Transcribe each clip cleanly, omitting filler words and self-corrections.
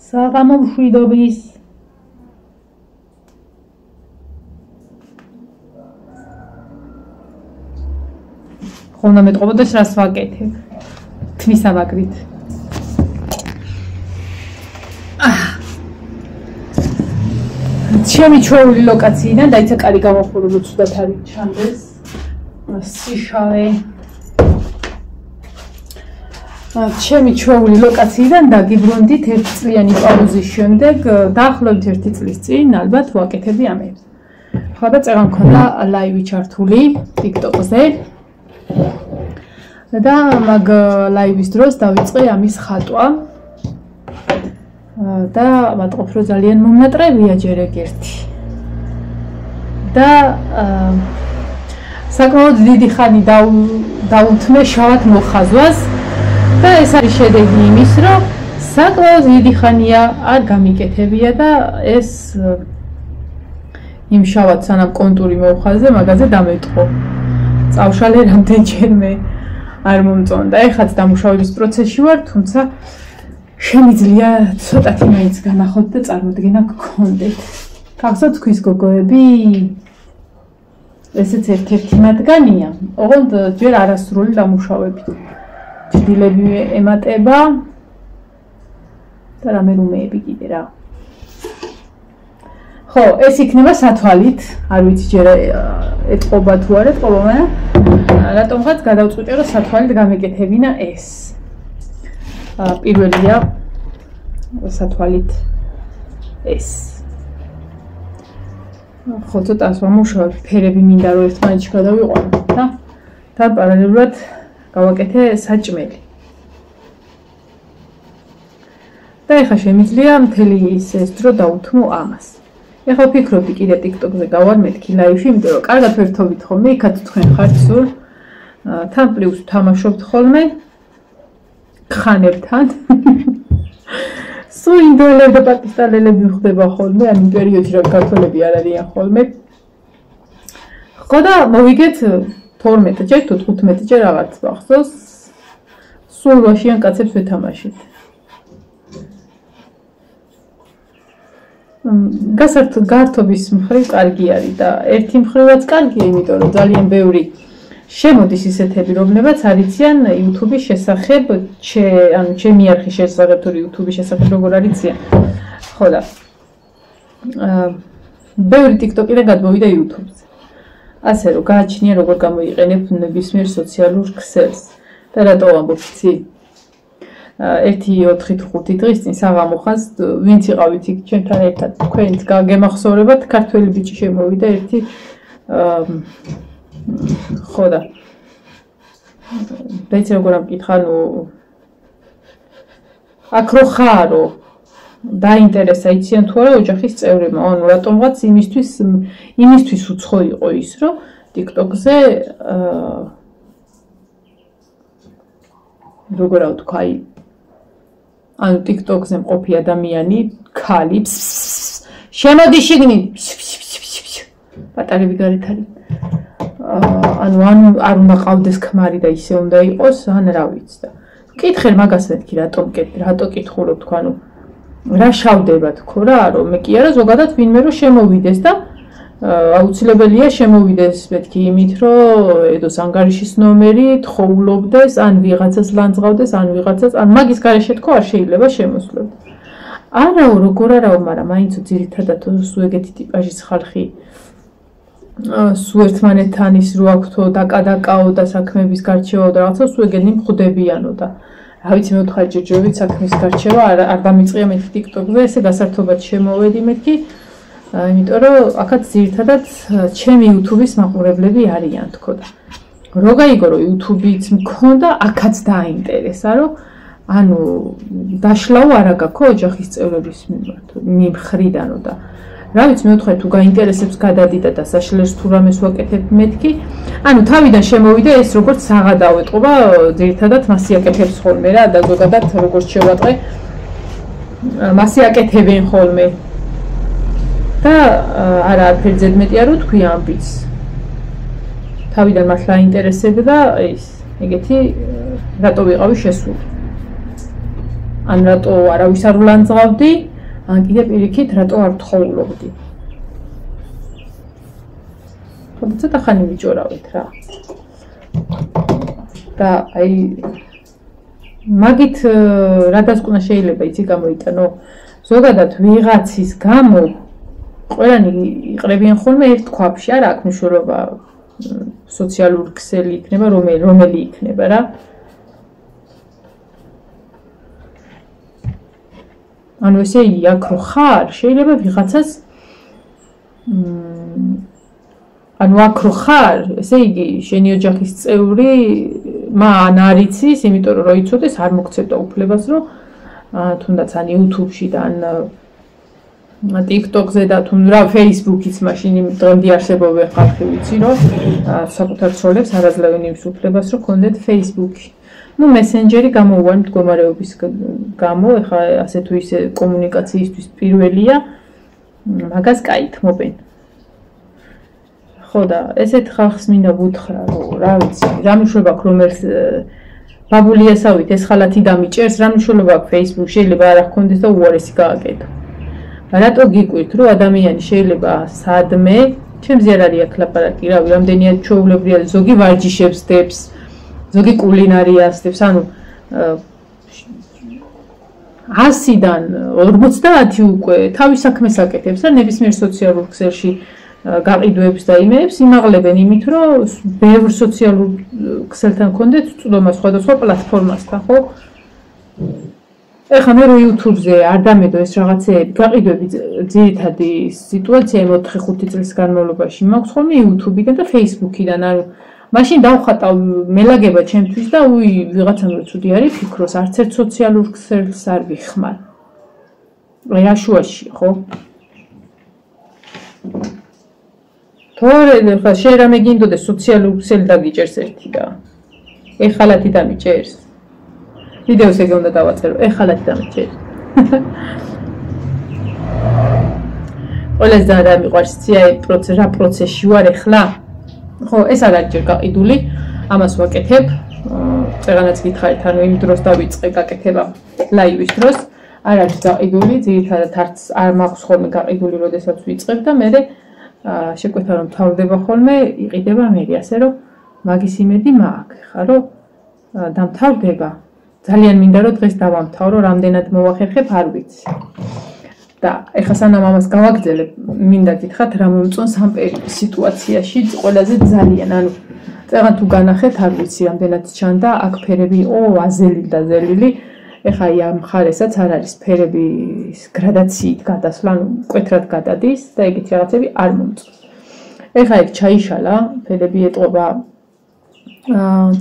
საღამო მშვიდობის. ხონა მეტყობოდეს რას ვაკეთებ. თვისავაგრით. ჩემი ჩვეული ლოკაციიდან დაიცა კარი გამოხურო ცუდად არის ჩანდეს. სიშავე. ჩემი ჩვეული ლოკაციიდან დაგიბრუნდით 1 წლიანი პაუზის შემდეგ, დაახლოებით 1 წლის წინ ალბათ ვაკეთებდი ამებს. ხო და წერა მქონდა ლაივი ჩართული TikTok-ზე. და მაგ ლაივის დროს დავიწყე ამის ხატვა. და ვატყობ რომ ძალიან მომნატრებია ჯერ ეგ-ერთი. და საკმაოდ დიდი ხანი დაუთმე შავად მოხაზვას და ეს არის შედეგი იმის, რომ საკმაოდ დიდი ხანია არ გამიკეთებია და ეს იმ შავად სანამ კონტური მოვხაზე, მაგაზე დამეტყო. წავშალე რამდენჯერმე არ მომწონდა. ეხაც დამუშავების პროცესში ვარ, თუმცა შემიძლია ცოტათი მაინც განახოთ და წარმოდგენა გქონდეთ. გახსოვთ თქვის გოგოები? ესეც ერთ-ერთი მათგანია. ოღონდ ჯერ არასრული დამუშავებით. ჭდილები ემატება და რამე რუმეები კიდე რა. ხო, ეს იქნება სათვალით. არ ვიცი ჯერ ეტყობა თუ არ ეტყობა, მაგრამ რატომღაც გადავწყვიტე რომ სათვალით გამეკეთებინა ეს. პირველია სათვალით ეს. ხო, ცოტას ვამუშავებ, ფერები მინდა რომ ერთმანეთში გადავიყვანო და პარალელურად გავაკეთე საჭმელი. და ეხლა შემიძლია მთელი ეს დრო დავუთმო ამას. ეხლა ვფიქრობდი კიდე TikTok-ზე გავარ მეთქი ლაივში, იმიტომ რომ კარგად ვერთობით ხოლმე, იქაც თქვენ ხართ სულ. თან პლუს თამაშობთ ხოლმე. ხანებთან. სულ ინდოელები და პაკისტანელები ხდება ხოლმე, ამ პერიოდში რა ქართველები არ არიან ხოლმე. ხო და მოვიგეთ 12 ჯერ თუ 15 ჯერ რაღაც მახსოვს. სულ ვაშიან კაცებს ვეთამაშით. გართობის მხრივ კარგი არის და ერთი მხრივაც კარგია, იმიტომ რომ ძალიან ბევრი შემოდის ისეთები, რომლებიც არიციან YouTube-ის შესახებ, ანუ ჩემი არხის შესახებ თუ YouTube-ის შესახებ როგორ არიციან. ხო და ბევრი TikTok-იდან გადმოვიდა YouTube-ზე. ასე რომ გააჩნია როგორ გამოიყენებ ნებისმიერ სოციალურ ქსელს. და რატო ვამბობ იცი? 1-4-5 დღის წინ საღამოხანს ვინც იყავით იქ ჩემთან ერთად თქვენც გემახსოვრებათ ქართველი ბიჭი შემოვიდა ერთი ხო და დაიწყე როგორ ამკითხა, ნუ აქ რო ხარო დაინტერესა იციან თუ არა ოჯახის წევრებმა, ანუ რატომღაც იმისთვის უცხო იყო ის, რომ TikTok-ზე როგორ ვთქვა, ანუ TikTok-ზე მყოფი ადამიანი ქალი შემოდი შიგნით პატარები გარეთ არის. ანუ არ უნდა ყავდეს ქმარი და ისე უნდა იყოს, ან რა ვიცი და მკითხე მაგას მეთქი რატო კითხულობ თქვა, ანუ რა შავდება თქო რა, რომ მე კი არა ზოგადად ვინმე რომ შემოვიდეს და აუცილებელია შემოვიდეს მეთქი იმით, რომ ედოს ანგარიშის ნომერი თხოვლობდეს, ან ვიღაცას ლანძღავდეს, ან ვიღაცას, ან მაგის გარეშე თქო არ შეიძლება შემოსვლოდეს. არაო, როგორ არაო, მაგრამ მაინც ძირითადად სულ ეგეთი ტიპაჟის ხალხი სულ ერთმანეთთან ის რო აქვთო დაკადაკაო და საქმების გარჩევაო და რაღაცა სულ ეგენი მხვდებიანო და რა ვიცი მე ვთხარი ჯერჯერობით საქმის გარჩევა არ დამიწყია მეთქი TikTok-ზე, ესე გასართობად შემოვედი მეთქი. იმიტომ რომ აქაც ძირითადად ჩემი YouTube-ის მაყურებლები არიან თქო და რო გაიგო რომ YouTube-იც მქონდა, აქაც დააინტერესა რომ ანუ დაშლაო არა გაქვს ოჯახის წევრების მიმხრიდანო და რა ვიცი მე ვთქვი თუ გაინტერესებს გადადიდა და საშლელს თუ რამეს ვაკეთებ მეთქი, ანუ თავიდან შემოვიდა ეს როგორც საღადაო ეტყობა, ძირითადად მასი აკეთებს ხოლმე რა და ზოგადად როგორც შევატყე მასი აკეთებენ ხოლმე. და არა არაფერი ზედმეტი არ ვთქვი ამბიც. თავიდან მართლა აინტერესებდა და ის ეგეთი რატო ვიყავი შესული. ან რატო არავის არ ულანძღავდი, ან კიდე პირიქით რატო არ ვთხოვულობდი. ხოდა ცოტა ხანი ვიჭორავეთ რა. და აი მაგით რა დასკვნა შეიძლება იცი გამოიტანო? ზოგადად ვიღაცის გამო ყველანი იყრებიან ხოლმე ერთ ქვაბში, არა აქვს მნიშვნელობა სოციალური ქსელი იქნება, რომელი იქნება რა. ანუ ესე იგი, აქ რო ხარ, შეიძლება ვიღაცას ანუ აქ რო ხარ, ესე იგი, შენი ოჯახის წევრი მან არ იცის, იმიტომ რომ იცოდეს, არ მოგცემდა უფლებას, რომ თუნდაც ან YouTube-ში და ან TikTok-ზე და თუ რა Facebook-იც მაშინ დღემდე არსებობენ ხალხი ვიცი, რომ საკუთარ ცოლებს არ აძლევენ იმის უფლებას, რომ კონდეთ Facebook-ი. Ну, Messenger-ი გამოუვარ მდგომარეობის გამო, ეხლა ასე თუ ისე კომუნიკაციისთვის პირველია, მაგას კაით მობენ. ხო და ესეთ ხალხს მინდა ვუთხრა, რომ რა ვიცი, რა მნიშვნელობა აქვს რომ ერთ ბაბული ესავით ეს ხალათი დამიჭერს, რა მნიშვნელობა აქვს Facebook, შეიძლება არ გქონდეს და უარესი გააკეთო. რატო გიკვირთ, რომ ადამიანი შეიძლება სადმე, ჩემზე არ არის აქ ლაპარაკი, რავი, რამდენია ჩვეულებრივი, ზოგი ვარჯიშებს დებს, ზოგი კულინარიას დებს, ანუ 100-დან 50 უკვე თავის საქმეს აკეთებს და ნებისმიერ სოციალურ ქსელში გაყიდვებს და იმეებს იმაღლებენ იმით, რომ ბევრ სოციალურ ქსელთან კონდეთ წვდომა სხვადასხვა პლატფორმასთან, ხო? ეხლა მე რო YouTube-ზე არ დამედო ეს რაღაცეები, გაყიდვები ძირითადი სიტუაცია 4-5 წლის განმავლობაში მაქვს ხოლმე YouTube-დან და Facebook-დან, ანუ მაშინ დავხატავ მელაგება ჩემთვის და ვიღაცამ რო ცუდი არის ფიქროს, არც ერთ სოციალურ ქსელს არ ვიხმარ. აი რა შუაში, ხო? თორე ხა შენ რამე გინდოდეს სოციალურ ქსელი დაგიჭერს ერთი და ეხალათი დამიჭერს. ვიდეოს ეგ უნდა დავაწერო, ეხალათი დამიჭერს. ყველას და მიყვარს ცია რა პროცესში ვარ ეხლა? ხო, ეს არ არის ჯერ გაყიდული, ამას ვაკეთებ. წეგანაც გითხარით, ანუ იმ დროს დავიწყე გაკეთება ლაივის დროს. არ არის გაყიდული, ძირითადად არც არ მაქვს ხოლმე გაყიდული, როდესაც ვიწყებ და მე შეკვეთა რომ თავდება ხოლმე, იყიდება მე, ასე რომ მაგის იმედი მაქვს, ხა რომ დამთავრდება. ძალიან მინდა რომ დღეს დავამთავრო, რამდენად მოვახერხებ, არ ვიცი. და ეხლა სანამ ამას გავაგრძელებ, მინდა გითხრათ რა მომწონს ამ სიტუაციაში ყველაზე ძალიან, ანუ წეგან თუ განახეთ, არ ვიცი რამდენად ჩანდა, აქ ფერები იყო აზელი და ზელილი. ეხლა აი ამ მხარესაც არ არის ფერების გრადაციით გადასვლა, ანუ მკვეთრად გადადის და ეგეთი რაღაცები არ მომწონს. ეხლა ეგ ჩაიშალა, ფერები ეტყობა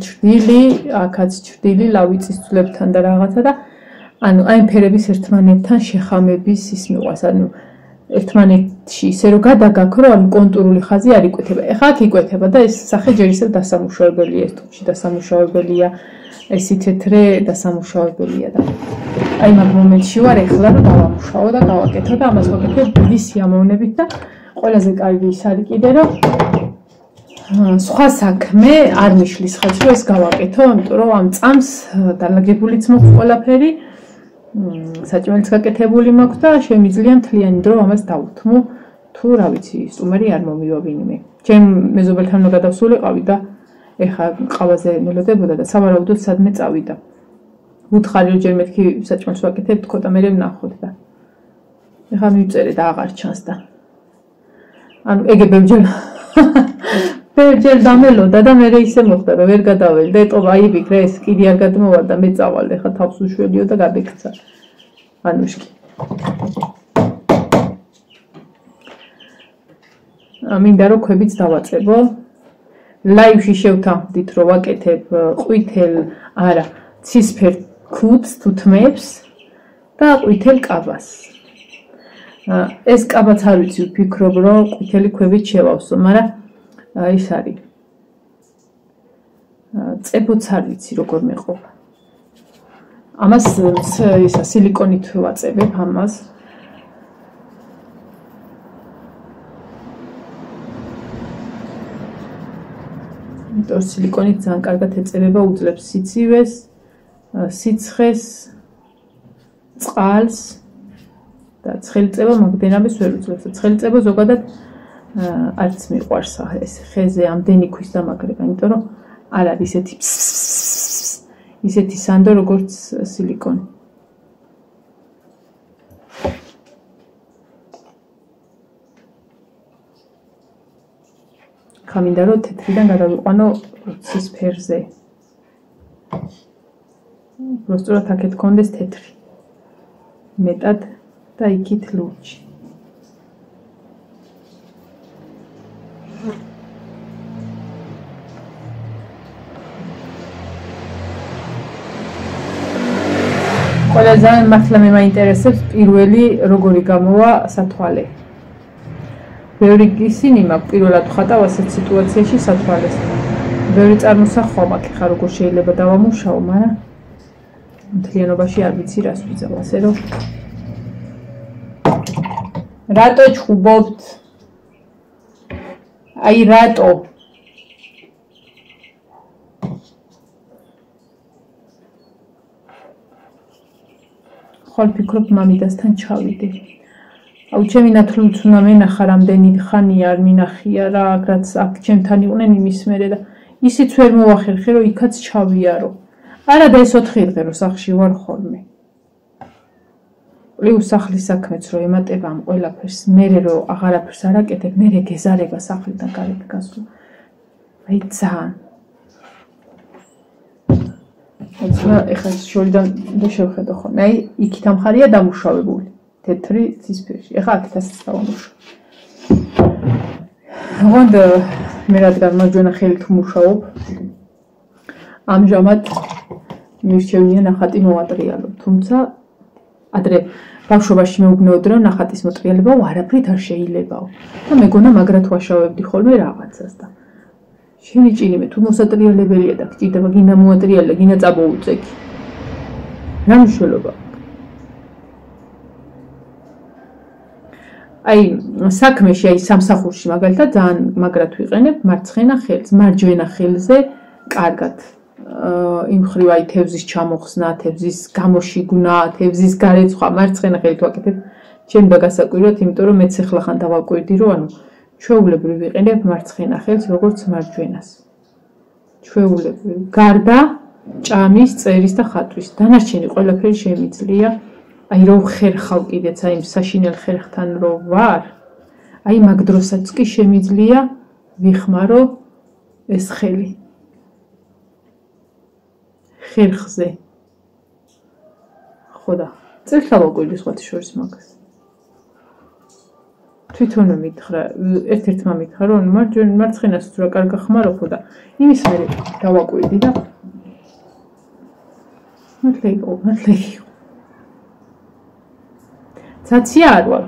ჩრდილი, აქაც ჩრდილი, ლავიწის ძვლებთან და რაღაცა და ანუ აი ფერების ერთმანეთთან შეხამების ის მიყვარს, ანუ ერთმანეთში ისე რომ გადაგაქრო, ანუ კონტურული ხაზი არ იკვეთება. ეხლა აქ იკვეთება და ეს სახე ჯერ ისევ დასამუშავებელია, ეს თუქში დასამუშავებელია, ეს თეთრე დასამუშავებელია და აი მაგ მომენტში ვარ ეხლა რომ დავამუშავო და გავაკეთო და ამას ვაკეთებ დიდი სიამოვნებით და ყველაზე კარგი ის არის კიდე რომ სხვა საქმე არ მიშლის ხელს რომ ეს გავაკეთო, იმიტომ რომ ამ წამს დალაგებულიც მოქვს ყველაფერი, საჭმელიც გაკეთებული მაქვს და შემიძლია მთლიანი დრო ამას დავუთმო, თუ რა ვიცი, სტუმარი არ მომივა ვინმე. ჩემ მეზობელთან უნდა გადავსულიყავი და ეხა ყავაზე მელოდებოდა და სავარაუდოდ სადმე წავიდა. ვუთხარი რომ ჯერ მეთქი საჭმელს ვაკეთებ, თქო და მე ვნახოთ და ეხა მივწერე და აღარ ჩანს და ანუ ეგ ბევრჯერ დამელოდა და მე ისე მოხდა რომ ვერ გადაველი და ეტყობა აი ვიქრე ეს კიდე არ გადმოვა და მე წავალ ეხა თავს უშველიო და გადაიქცა ანუშკი. მინდა რომ ქვებიც დავაწყებო. ლაივში შევთანხმდით რომ ვაკეთებ ყვითელ, არა, ცისფერ ქუდს თუ თმებს და ყვითელ კაბას. ეს კაბაც არ ვიცი, ვფიქრობ რომ ყვითელი ქვებით შევავსო, მაგრამ ის არის. წებოც არ ვიცი როგორ მეყობა. ამას ისა სილიკონით ვაწებებ ამას. იმიტომ სილიკონით ძალიან კარგად ეწევება, უძლებს სიცივეს, სიცხეს წყალს და ცხელი წება მაგდენაბეს ვერ უძლებს. ცხელი წება ზოგადად არც მიყვარს ეს ხეზე ამდენი ქვის დამაგრება, იმიტომ რომ არ არის ისეთი სანდო როგორც სილიკონი. ხამინდა რომ თეთრიდან გადავიყვანო ცისფერზე. Просто такეთ კონდეს თეთრი. მეტად და იქით ლურჯი. ყველაზე მართლა მე მაინტერესებს პირველი როგორი გამოვა სათვალე. ბევრი ისინი მაქვს პირველად ხატავ ასეთ სიტუაციაში სათვალეს. ბევრი წარმოსახვა მაქვს ხა როგორ შეიძლება დავამუშაო, მაგრამ მთლიანობაში არ ვიცი რას ვიძავ, ასე რომ რატო ჩხუბობთ? აი რატო? ხვალ ფიქრობ მამიდასთან ჩავიდე. აუ ჩემი ნათლულიც უნდა მენახა რამდენი ხანი არ მინახია რა, რაც აქ ჩემთან იყვნენ იმის მერე და ისიც ვერ მოვახერხე რომ იქაც ჩავიარო. არა და ეს 4 დღე რომ სახლში ვარ ხოლმე. პლუს სახლის საქმეც რომ ემატება ამ ყველაფერს, მერე რომ აღარაფერს არ აკეთებ, მერე გეზარება სახლიდან გარეთ გასვლა. აი ძალიან. ეხლა შორიდან და შევხედო ხოლმე. აი იქით ამხარია დამუშავებული. თეთრი ცისფერში. ეხლა აქეთაც დავამუშავე. ოღონდ მე რადგან მარჯვენა ხელით ვმუშაობ, ამჟამად მირჩევნია ნახატი მოვატრიალო. თუმცა ადრე ბავშვობაში მეუბნეოდ რომ ნახატის მოტრიალება არაფრით არ შეიძლებაო. და მეგონა მაგრად ვაშავებდი ხოლმე რაღაცას და შენი ჭინიმე თუ მოსატრიალებელია და გჭირდება გინდა მოატრიალე, გინდა წამოუწექი. რა მნიშვნელობა? აი საქმეში აი სამსახურში მაგალითად ძალიან მაგრად ვიყენებ მარცხენა ხელს, მარჯვენა ხელზე კარგად. იმ ხრივ აი თევზის ჩამოხსნა, თევზის გამოშიგნა, თევზის გარეცხვა მარცხენა ხელით ვაკეთებ. ჩემი გასაკვირად, იმიტომ რომ მეც ახლა ხან დავაკვირდი რომ ანუ ჩვეულებრივ ვიყენებ მარცხენა ხელს როგორც მარჯვენას. ჩვეულებრივ. გარდა ჭამის, წერის და ხატვის. დანარჩენი ყველაფერი შემიძლია. აი რომ ხერხავ კიდეც აი საშინელ ხერხთან რო ვარ, აი მაგ დროსაც კი შემიძლია ვიხმარო ეს ხელი. ხერხზე. ხოდა, წელს დავაკვირდი სხვათა შორის მაგას. თვითონ მითხრა, ერთ-ერთმა მითხრა რომ მარცხენას თუ რა კარგა ხმარო ხოდა, იმის მერე დავაკვირდი და მართლა იყო. ცაცია არ ვარ.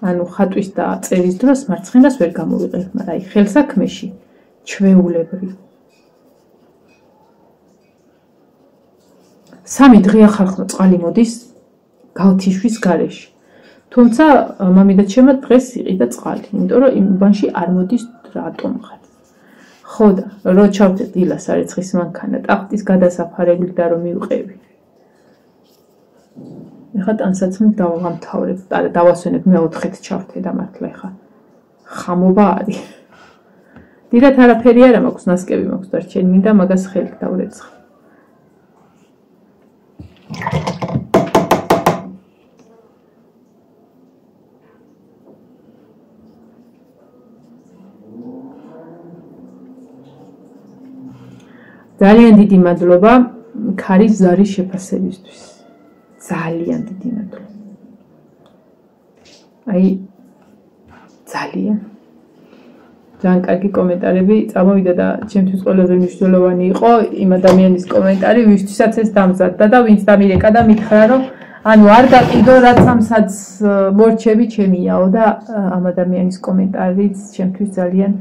ანუ ხატვის და წერის დროს მარცხენას ვერ გამოვიყენებ, მაგრამ აი ხელსაქმეში ჩვეულებრივ. 3 დღე ახალ წყალი მოდის გალთიშვის გარეშე. თუმცა მამიდაჩემმა დღეს იყიდა წყალი, იმიტომ რომ იმ უბანში არ მოდის რატომ ხარ. ხოდა, რო ჩავდე დილას არეცხის მანქანა, ტახტის გადასაფარებლით და რომ მივყევი. ეხლა ტანსაცმლით დავამთავრებ, დავასვენებ მე-4-ით ჩავდე და მართლა ეხლა ხამობა არის. დიდად არაფერი არა მაქვს, ნასკევი მაქვს დარჩენილი, მინდა მაგას ხელით დავრეცხო. ძალიან დიდი მადლობა ქარის ზარის შეფასებისთვის. ძალიან დიდი მადლობა. აი ძალიან კარგი კომენტარები წამოვიდა და ჩემთვის ყველაზე მნიშვნელოვანი იყო იმ ადამიანის კომენტარი, ვისთვისაც ეს დამზადდა და ვინც დამირეკა და მითხრა რომ ანუ არ გაყიდო რაც ამსაც მორჩები ჩემიაო და ამ ადამიანის კომენტარიც ჩემთვის ძალიან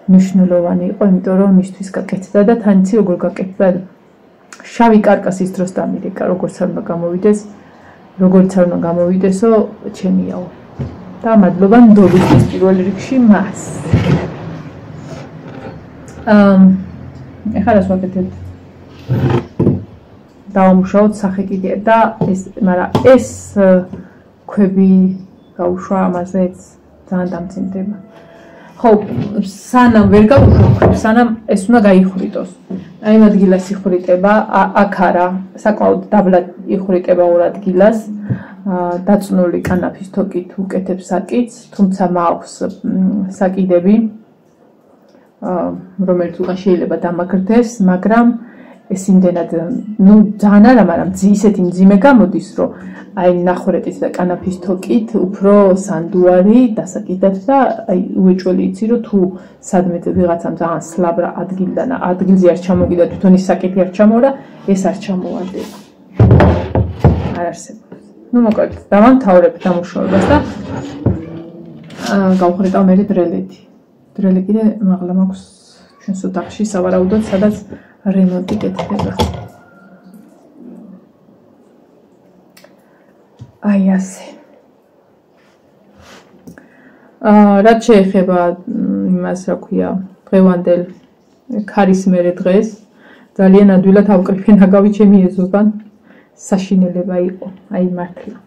მნიშვნელოვანი იყო, იმიტომ რომ მისთვის გაკეთდა და თან იცი როგორ გაკეთდა. შავი კარკასის დროს დამირეკა, როგორც არ უნდა გამოვიდესო, ჩემიაო. და მადლობა ნდობის პირველ რიგში მას. ეხლა რას ვაკეთებ? დავამუშავოთ სახე კიდე და მაგრამ ეს ქვები გაუშვა ამაზეც ძალიან დამძიმდება. ხო, სანამ ვერ გავუშვებ, სანამ ეს უნდა გაიხვრიტოს. აი იმ ადგილას იხვრიტება, აქ არა, საკმაოდ დაბლად იხვრიტება ორ ადგილას. დაწნული კანაფის თოკით უკეთებს საკიდს, თუმცა მაქვს საკიდები, რომელიც უკან შეიძლება დამაგრდეს, მაგრამ ეს იმდენად, ძალიან არა, მაგრამ ისეთი მძიმე გამოდის, რომ აი ნახვრეტის და კანაფის თოკით უფრო სანდუარი დასაკიდად და აი უეჭველი იცი, რომ თუ სადმე ვიღაცამ ძალიან სლაბრა ადგილზე არ ჩამოგიდა, თვითონ ის საკითი არ ჩამოვა, ეს არ ჩამოვარდება. არ არსებობს. მოკლედ, დავამთავრებ დამუშავებას და გავხვრეტავ მე დრელეთი. დრელი კიდე მაღლა მაქვს ჩვენს ოთახში, სავარაუდოდ, სადაც რემონტი კეთდება. აი ასე. რაც შეეხება იმას, რა ქვია, დღევანდელ ქარის მერე დღეს, ძალიან ადვილად ავკრიფე ნაგავი ჩემი ეზოდან საშინელება იყო, აი მართლა.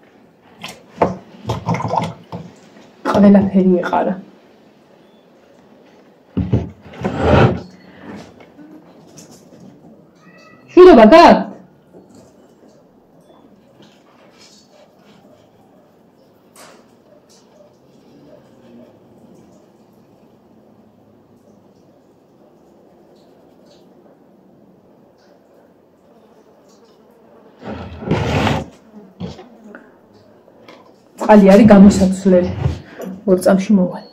ყველაფერი ეყარა. შვილობა გაქვთ? წყალი არის გამოსაცვლელი. ორ წამში მოვალ.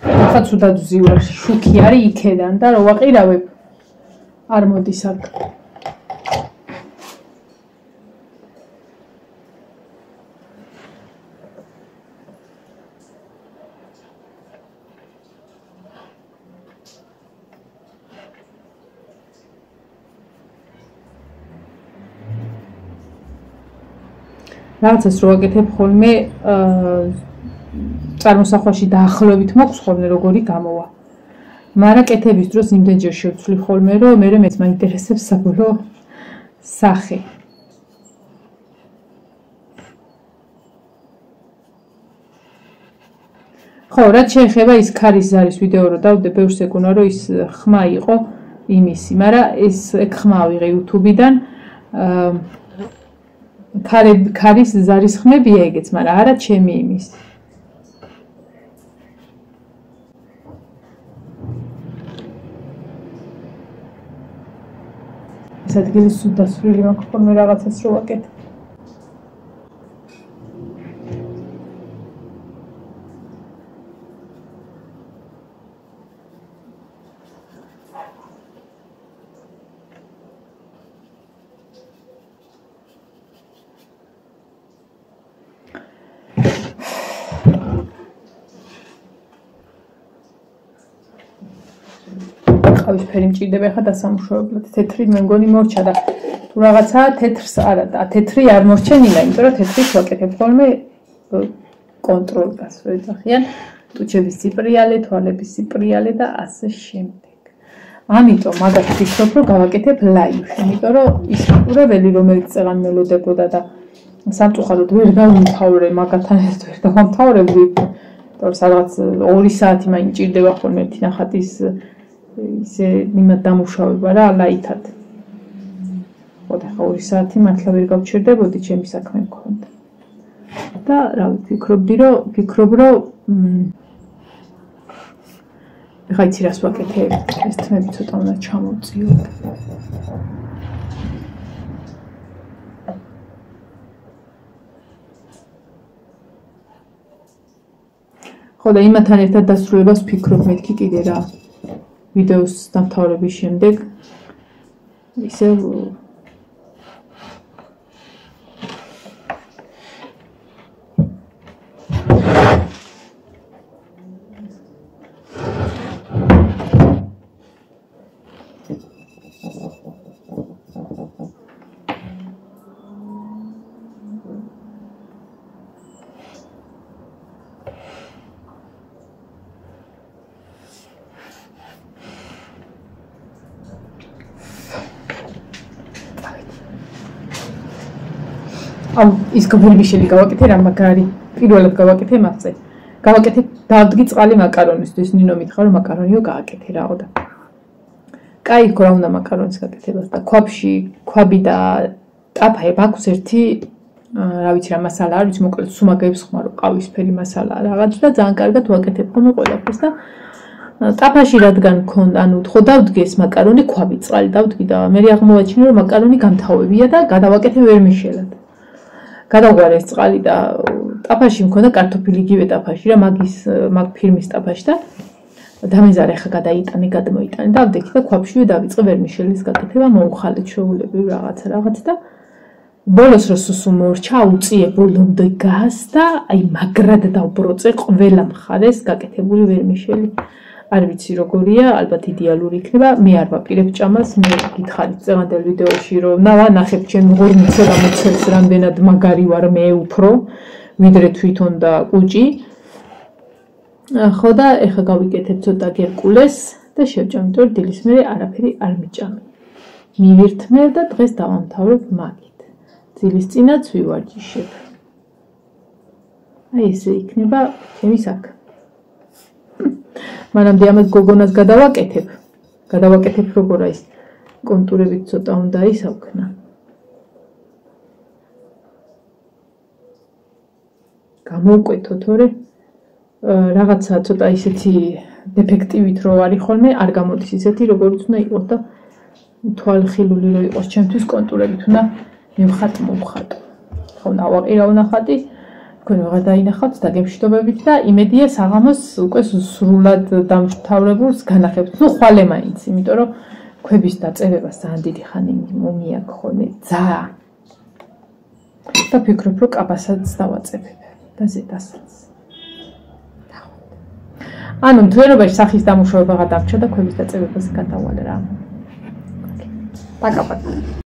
ახლა ცუდად ვზიურებ, შუქი არის იქედან და რო ვაყირავებ, არ მოდის აქ. რაღაცას რო ვაკეთებ ხოლმე წარმოსახვაში დაახლოებით მოქვს ხოლმე როგორი გამოვა. მაგრამ კეთების დროს იმდენჯერ შევცვლი ხოლმე რომ მე მეც მაინტერესებს საბოლოო სახე. ხო, რაც შეეხება ის ქარის ზარის ვიდეო რო დავდე, ბევრს ეგონა რომ ის ხმა იყო იმისი, მაგრამ ეს ხმა ვიღე YouTube-დან ქარის ზარის ხმებია ეგეც, მაგრამ არა ჩემი იმის. ეს ადგილი სულ დასრულებული მაქვს ხოლმე რაღაცას რო ვაკეთებ. ყავისფერი მჭირდება ხა დასამუშავებლად. თეთრი მე მგონი მორჩა და თუ რაღაცა თეთრს არა და თეთრი არ მორჩენილა, იმიტომ რომ თეთრით ვაკეთებ ხოლმე კონტროლს ვეძახიან, ტუჩების სიპრიალე, თვალების სიპრიალე და ასე შემდეგ. ამიტომ მაგას ვფიქრობ, რომ გავაკეთებ ლაივში, იმიტომ რომ ის ყურებელი რომელიც წეღან მელოდებოდა და სამწუხაროდ ვერ დავუმთავრე მაგათთან ერთად ვერ დავამთავრებდი, იმიტომ რომ სადღაც 2 საათი მაინც ჭირდება ხოლმე თინახატის ისე იმად დამუშავება რა ლაითად. ხო და 2 საათი მართლა ვერ გავჩერდებოდი, ჩემი საქმე მქონდა. და რა ვფიქრობ, რომ ეხა იცი რას ვაკეთებ, ეს თმები ცოტა უნდა ჩამოვწიო. ხო და იმათთან ერთად დასრულებას ვფიქრობ მეთქი კიდე რა. ვიდეოს დამთავრების შემდეგ ისე აუ ის ვერმიშელი გავაკეთე რა მაგარი პირველად გავაკეთე მასზე გავაკეთე დავდგი წყალი მაკარონისთვის ნინო მითხრა რომ მაკარონიო გააკეთე რაო და კაი რა უნდა მაკარონის გაკეთებას და ქვაბი და ტაფა აქვს ერთი რა ვიცი რა მასალა არის მოკლედ სუმაგებს ხმარო ყავისფერი მასალა რაღაც და ძალიან კარგად ვაკეთებ ხოლმე ყველაფერს და ტაფაში რადგან მქონდა ანუ ხო დავდგი ეს მაკარონი ქვაბი წყალი დავდგი და მე აღმოვაჩინე რომ მაკარონი გამთავებია და გადავაკეთე ვერმიშელად გადავგვარე ეს წყალი და ტაფაში მქონდა კარტოფილი იგივე ტაფაში რა მაგ ფირმის ტაფაში და დამეზარე ხა გადაიტანე გადმოიტანე და ავდექი და ქვაბშივე დავიწყე ვერმიშელის გაკეთება მოუხალე ჩვეულებრივ რაღაც და ბოლოს რო სუსუ მორჩა უწიე ბოლომდე გას და აი მაგრად დავბროწე ყველა მხარეს გაკეთებული ვერმიშელი არ ვიცი როგორია ალბათ იდეალური იქნება მე არ ვაპირებ ჭამას მე გითხარით წევანდელ ვიდეოში რომ ნახებ ჩემ ღორმიცე გამოცეს რამდენად მაგარი ვარ მე უფრო ვიდრე თვითონ და კუჭი ხო და ეხა გავიკეთებ ცოტა გერკულეს და შევჭამ იმიტომ დილის მერე არაფერი არ მიჭამი მივირთმევ და დღეს დავამთავრებ მაგით ძილის წინაც ვივარჯიშებ აი ესე იქნება ჩემი საქმე მანამდე ამას გოგონას გადავაკეთებ როგორ არის კონტურებით ცოტა უნდა ისავქნა გამოვკვეთო თორე რაღაცა ცოტა ისეთი დეფექტივით რო არის ხოლმე არ გამოდის ისეთი როგორც უნდა იყოს და თვალხილული რო იყოს ჩემთვის კონტურებით უნდა მივხატო ხო ნავაყირავ ნახატი თქვენ ვეღარ დაინახავთ დაგემშვიდობებით და იმედია საღამოს უკვე სრულად დამთავრებულს განახებთ ნუ ხვალე მაინც იმიტომ რომ ქვების დაწერებას ძალიან დიდი ხანი მომიაქვს ხოლმე ძალიან და ფიქრობ რომ კაბასაც დავაწებებ და ზედასაც ანუ მთლიანობაში სახის დამუშავება გადავჭა და ქვების დაწერებას გადავალე რა. პაკა-პაკა.